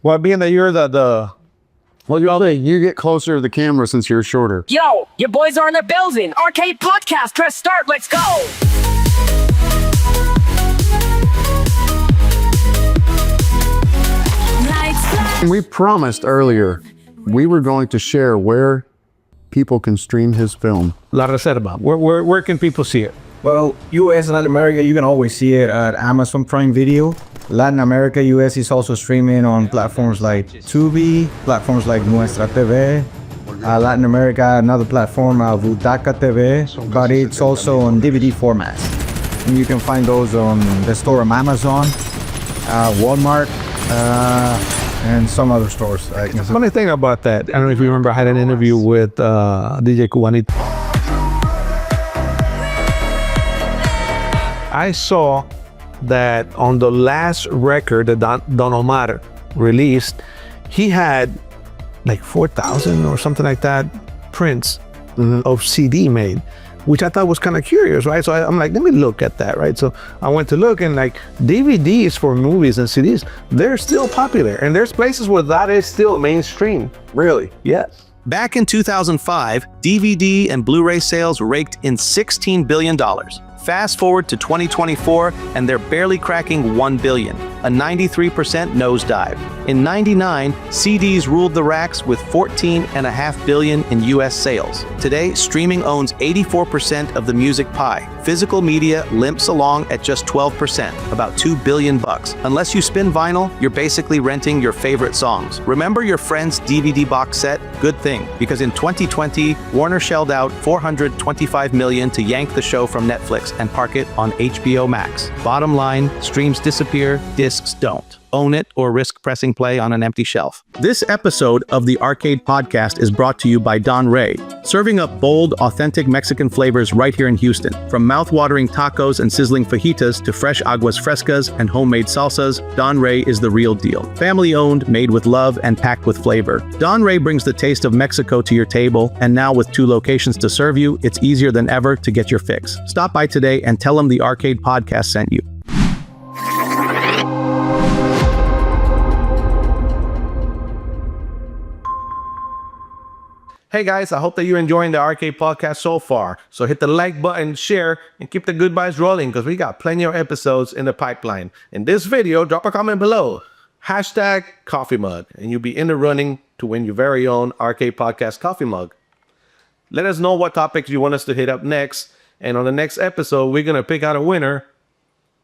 Well, being that you're Well, you get closer to the camera since you're shorter. Yo, your boys are in the building. Arcade podcast, press start, let's go. We promised earlier we were going to share where people can stream his film. La Reserva. Where can people see it? Well, US and Latin America, you can always see it at Amazon Prime Video. Latin America, US is also streaming on platforms like Tubi, platforms like Nuestra TV. Latin America, another platform, Butaca TV, but it's also on DVD formats. And you can find those on the store on Amazon, Walmart, and some other stores. The funny thing about that, I don't know if you remember, I had an interview with DJ Cubanito. I saw that on the last record that Don Omar released, he had like 4,000 or something like that prints of CD made, which I thought was kind of curious, right? So I'm like, let me look at that, right? So I went to look, and like DVDs for movies and CDs, they're still popular. And there's places where that is still mainstream. Really? Yes. Back in 2005, DVD and Blu-ray sales raked in $16 billion. Fast forward to 2024, and they're barely cracking $1 billion, a 93% nosedive. In '99, CDs ruled the racks with $14.5 billion in US sales. Today, streaming owns 84% of the music pie. Physical media limps along at just 12%, about $2 billion. Unless you spin vinyl, you're basically renting your favorite songs. Remember your friend's DVD box set? Good thing, because in 2020, Warner shelled out $425 million to yank the show from Netflix and park it on HBO Max. Bottom line, streams disappear, discs don't. Own it or risk pressing play on an empty shelf. This episode of the Arcade Podcast is brought to you by Don Ray, serving up bold, authentic Mexican flavors right here in Houston. From mouth-watering tacos and sizzling fajitas to fresh aguas frescas and homemade salsas, Don Ray is the real deal. Family-owned, made with love, and packed with flavor. Don Ray brings the taste of Mexico to your table, and now with 2 locations to serve you, it's easier than ever to get your fix. Stop by today and tell them the Arcade Podcast sent you. Hey guys, I hope that you're enjoying the Arcade Podcast so far. So hit the like button, share, and keep the good vibes rolling, because we got plenty of episodes in the pipeline. In this video, drop a comment below. Hashtag coffee mug, and you'll be in the running to win your very own Arcade Podcast coffee mug. Let us know what topics you want us to hit up next, and on the next episode, we're going to pick out a winner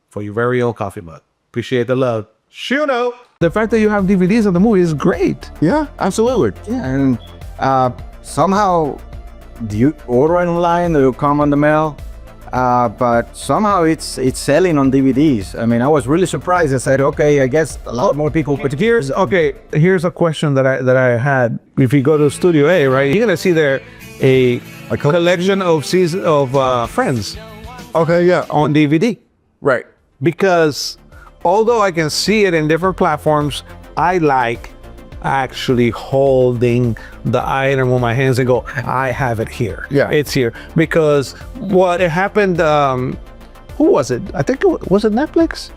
for your very own coffee mug. Appreciate the love. Shuno! The fact that you have DVDs of the movie is great. Yeah, absolutely. Yeah, and somehow you order it online, it'll come on the mail, but somehow it's selling on DVDs. I mean, I was really surprised. I said, okay, I guess a lot more people. But here's a question that I had. If you go to Studio A, right, you're gonna see there a collection of Friends. Okay, yeah. On DVD. Right. Because although I can see it in different platforms, I like actually holding the item on my hands and go, I have it here. Yeah. It's here. Because what happened, who was it? I think was it Netflix?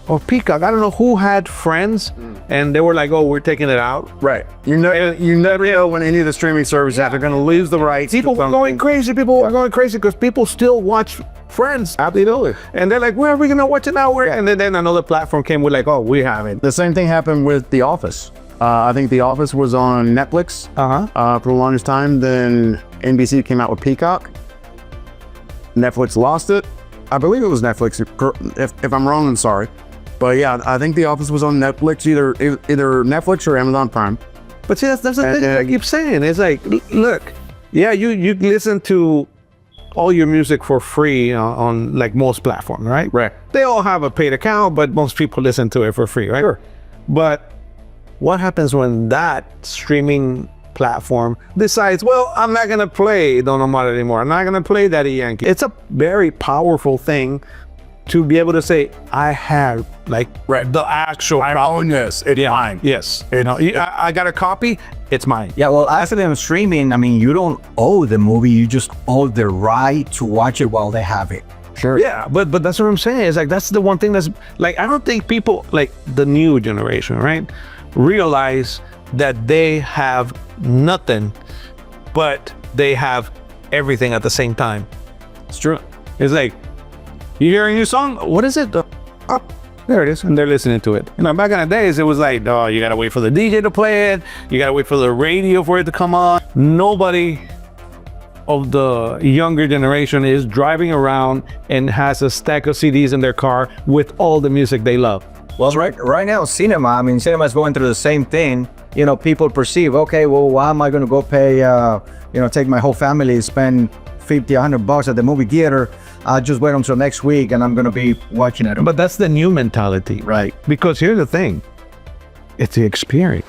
Or Peacock? I don't know who had Friends, and they were like, oh, we're taking it out. Right. You never know when any of the streaming services they're going to lose the rights. People are going crazy. People are going crazy because people still watch Friends. Absolutely. And they're like, where are we going to watch it now? And then another platform came with like, oh, we have it. The same thing happened with The Office. I think The Office was on Netflix for the longest time. Then NBC came out with Peacock. Netflix lost it. I believe it was Netflix. If I'm wrong, I'm sorry. But yeah, I think The Office was on Netflix, either Netflix or Amazon Prime. But see, that's the thing I keep saying. It's like, look, yeah, you listen to all your music for free on like most platforms, right? Right. They all have a paid account, but most people listen to it for free, right? Sure. But what happens when that streaming platform decides, well, I'm not going to play Don Omar anymore. I'm not going to play Daddy Yankee. It's a very powerful thing to be able to say, I have like the actual. I own this. It's mine. Yes. You know, I got a copy. It's mine. Yeah, well, after them streaming, I mean, you don't owe the movie. You just owe the right to watch it while they have it. Sure. Yeah, but that's what I'm saying. It's like that's the one thing that's like I don't think people like the new generation, right, realize that they have nothing, but they have everything at the same time. It's true. It's like you hear a new song. What is it? Oh, there it is, and they're listening to it. You know, back in the days, it was like, oh, you gotta wait for the DJ to play it. You gotta wait for the radio for it to come on. Nobody of the younger generation is driving around and has a stack of CDs in their car with all the music they love. Well, right now, cinema is going through the same thing. You know, people perceive, okay, well, why am I going to go pay, take my whole family, spend $50, $100 at the movie theater? I'll just wait until next week and I'm going to be watching it. But that's the new mentality, right? Because here's the thing, it's the experience.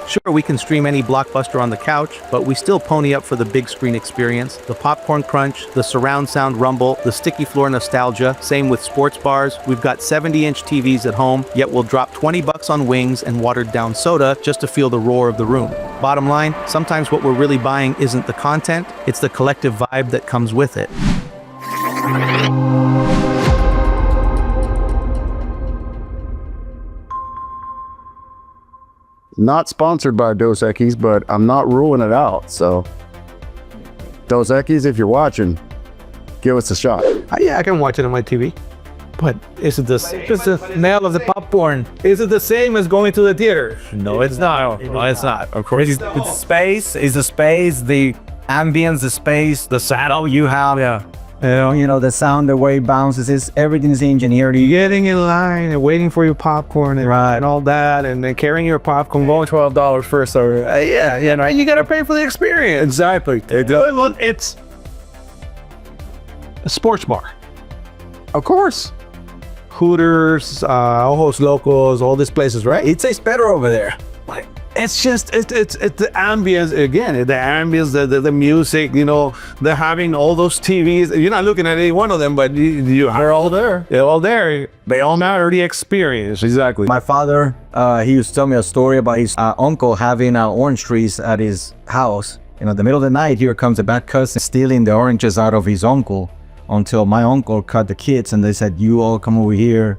Sure, we can stream any blockbuster on the couch, but we still pony up for the big screen experience, the popcorn crunch, the surround sound rumble, the sticky floor nostalgia. Same with sports bars. We've got 70-inch TVs at home, yet we'll drop $20 on wings and watered down soda just to feel the roar of the room. Bottom line, sometimes what we're really buying isn't the content, it's the collective vibe that comes with it. Not sponsored by Dos Equis, but I'm not ruling it out. So, Dos Equis, if you're watching, give us a shot. Yeah, I can watch it on my TV. But is it the smell of the popcorn? Is it the same as going to the theater? No, it's not. No, it's not. Of course, it's space. It's the space, the ambience, the space, the saddle you have. Yeah. You know, the sound, the way it bounces, everything's engineered. You're getting in line and waiting for your popcorn and all that, and then carrying your popcorn, going $12 first. Or right? You gotta pay for the experience. Exactly. It's a sports bar, Of course. Hooters, Ojos Locos, all these places, right? It tastes better over there. Like, it's just it's the ambience again, the ambience, the music, you know, they're having all those TVs. You're not looking at any one of them, but they're all there. They're all there. They all matter the experience. Exactly. My father, he used to tell me a story about his uncle having orange trees at his house. You know, in the middle of the night, here comes a bad cousin stealing the oranges out of his uncle, until my uncle caught the kids and they said, "You all come over here.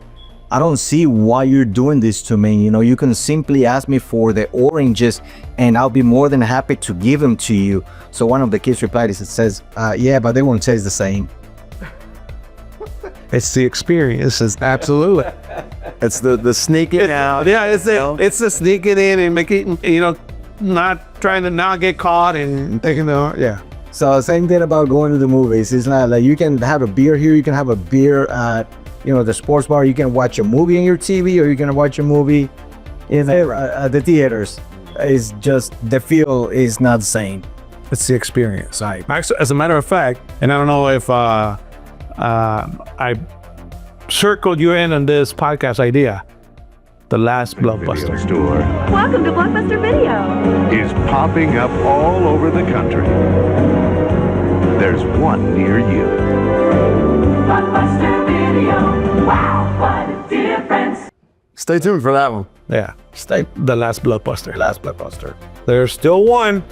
I don't see why you're doing this to me. You know, you can simply ask me for the oranges and I'll be more than happy to give them to you." So one of the kids replied, he says, "Yeah, but they won't taste the same." It's the experience. It's absolutely. It's the sneaking out. Yeah, it's the sneaking in and making, you know, not trying to not get caught and taking the, yeah. So same thing about going to the movies. It's not like you can have a beer here, you can have a beer at, you know, the sports bar, you can watch a movie on your TV, or you can watch a movie in the theaters. It's just, the feel is not the same. It's the experience. Actually, as a matter of fact, and I don't know if I circled you in on this podcast idea, the last Blockbuster. Video store Welcome to Blockbuster Video. is popping up all over the country. There's one near you. Blockbuster Video. Wow, what a difference. Stay tuned for that one. Yeah, the last Blockbuster. Last Blockbuster. There's still one,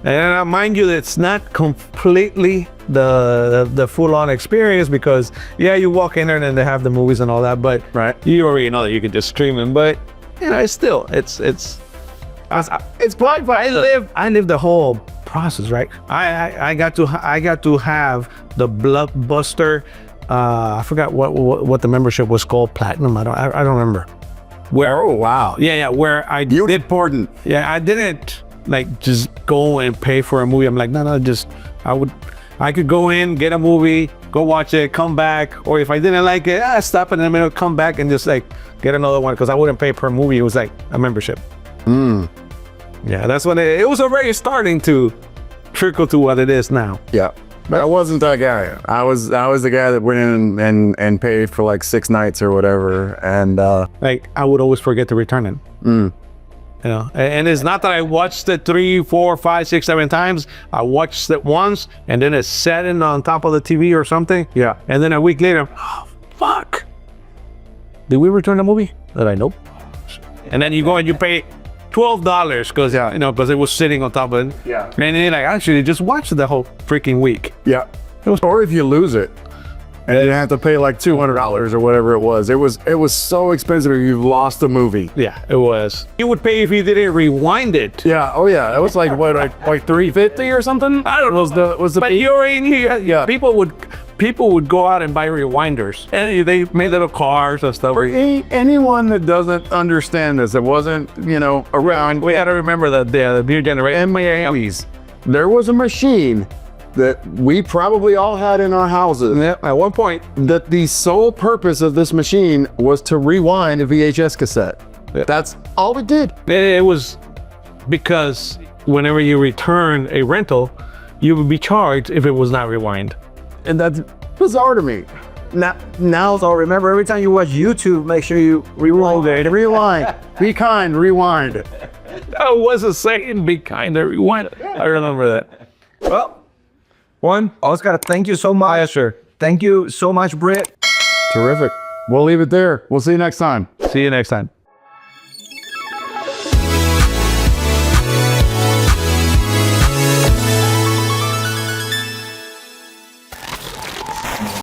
and mind you, it's not completely the full-on experience because you walk in there and they have the movies and all that, but you already know that you can just stream them. But you know, it's still it's Blockbuster. I live the whole process, right? I got to have the Blockbuster. I forgot what the membership was called. Platinum. I don't remember. Where? Oh wow. Yeah. Where I did important. Yeah, I didn't like just go and pay for a movie. I'm like, no, just I could go in, get a movie, go watch it, come back, or if I didn't like it, stop in the middle, come back and just like get another one because I wouldn't pay per movie. It was like a membership. Yeah, that's when it was already starting to trickle to what it is now. Yeah. But I wasn't that guy. I was the guy that went in and paid for like 6 nights or whatever, and like I would always forget to return it. You know, and it's not that I watched it 3, 4, 5, 6, 7 times. I watched it once, and then it's sat in on top of the TV or something. Yeah. And then a week later, oh fuck! Did we return the movie? Nope. And then you go and you pay $12 because because it was sitting on top of it. Yeah. And then like actually just watched the whole freaking week. Yeah. Or if you lose it, and you have to pay like $200 or whatever it was. It was so expensive if you've lost a movie. Yeah, it was. You would pay if you didn't rewind it. Yeah. Oh yeah. It was like what, like $350 or something. I don't know. Was the But you're in here. Yeah. People would go out and buy rewinders, and they made little cars and stuff. For anyone that doesn't understand this, it wasn't around. We had to remember that the new generation. In Miami, there was a machine that we probably all had in our houses. Yeah, at one point. That the sole purpose of this machine was to rewind a VHS cassette. Yeah. That's all it did. It was because whenever you return a rental, you would be charged if it was not rewind. And that's bizarre to me. Now, So remember, every time you watch YouTube, make sure you rewind it. rewind. Be kind, rewind. That was a saying, be kind to rewind. I remember that. Well, Oscar, thank you so much. Yeah, sure. Thank you so much, Britt. Terrific. We'll leave it there. We'll see you next time. See you next time.